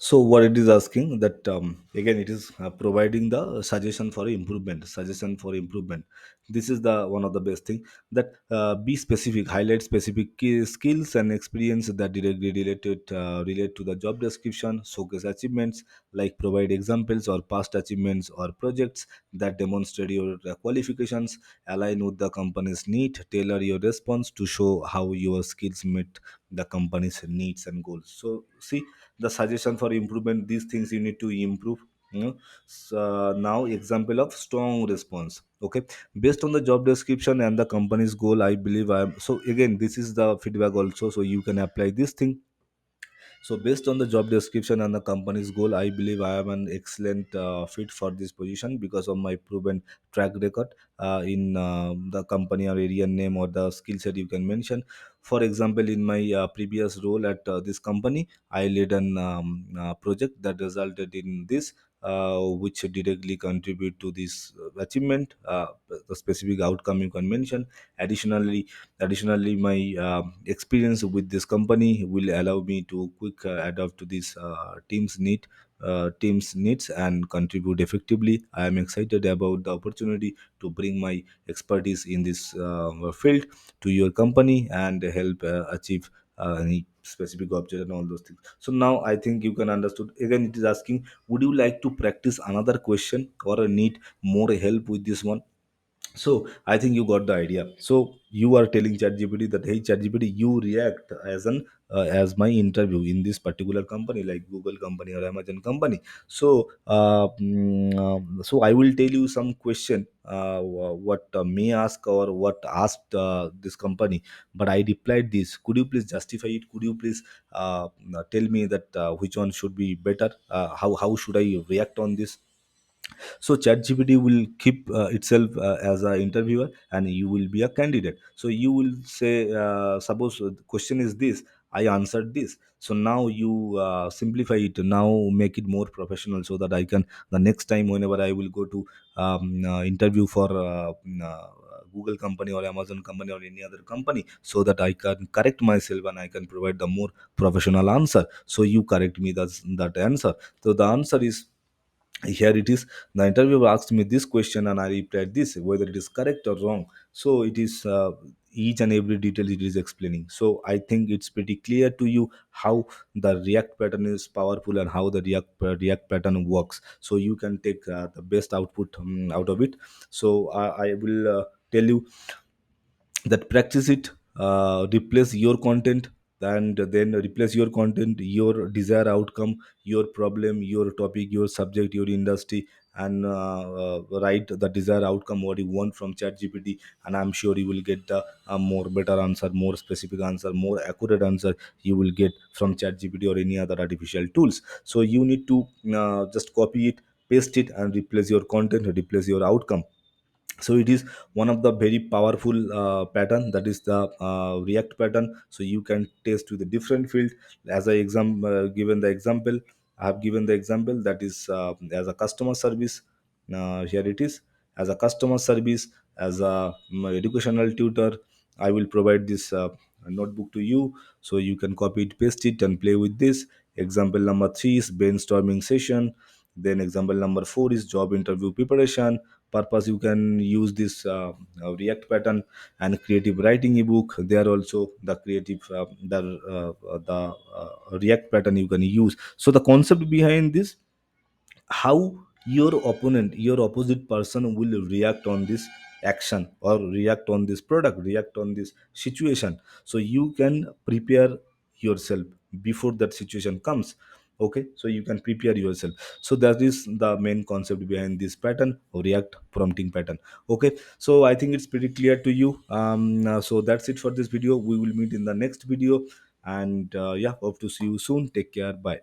So what it is asking that, again it is providing the suggestion for improvement. This is the one of the best thing, that be specific, highlight specific key skills and experience that directly relate to the job description, showcase achievements, like provide examples or past achievements or projects that demonstrate your qualifications, align with the company's need, tailor your response to show how your skills meet the company's needs and goals. So see, the suggestion for improvement, these things you need to improve, you know. Now example of strong response. Okay, based on the job description and the company's goal, I believe I am. So again, this is the feedback also, so you can apply this thing. So, based on the job description and the company's goal, I believe I am an excellent fit for this position because of my proven track record in the company or area name or the skill set you can mention. For example, in my previous role at this company, I led an project that resulted in this. Which directly contribute to this achievement, the specific outcome you can mention. Additionally, my experience with this company will allow me to quick adapt to this team's needs and contribute effectively. I am excited about the opportunity to bring my expertise in this field to your company and help achieve any specific object and all those things. So now I think you can understood. Again, it is asking, would you like to practice another question or need more help with this one? So I think you got the idea. So you are telling ChatGPT that, hey ChatGPT, you react as an as my interview in this particular company, like Google company or Amazon company. So so I will tell you some question, what may ask or what asked this company, but I replied this. Could you please justify it? Could you please tell me that which one should be better? How should I react on this? So ChatGPT will keep itself as a interviewer and you will be a candidate. So you will say, suppose the question is this, I answered this. So now you simplify it, now make it more professional, so that I can, the next time whenever I will go to interview for Google company or Amazon company or any other company, so that I can correct myself and I can provide the more professional answer. So you correct me that answer. So the answer is, here it is, the interviewer asked me this question and I replied this, whether it is correct or wrong. So it is each and every detail it is explaining. So I think it's pretty clear to you how the react pattern is powerful and how the react pattern works. So you can take the best output out of it. So I will tell you that, practice it, replace your content, and then replace your content, your desired outcome, your problem, your topic, your subject, your industry, and write the desired outcome what you want from ChatGPT, and I'm sure you will get the more better answer, more specific answer, more accurate answer you will get from ChatGPT or any other artificial tools. So you need to just copy it, paste it, and replace your content, replace your outcome. So it is one of the very powerful pattern, that is the react pattern. So you can test with a different field. As I given the example, I have given the example, that is as a customer service. Here it is, as a customer service, as a educational tutor, I will provide this notebook to you, so you can copy it, paste it, and play with this. Example number 3 is brainstorming session. Then example number 4 is job interview preparation purpose. You can use this react pattern. And creative writing ebook, there also the creative react pattern you can use. So the concept behind this, how your opponent, your opposite person will react on this action or react on this product, react on this situation. So you can prepare yourself before that situation comes. Okay, so you can prepare yourself. So that is the main concept behind this pattern or react prompting pattern. Okay, so I think it's pretty clear to you. So that's it for this video. We will meet in the next video, and yeah, hope to see you soon. Take care, bye.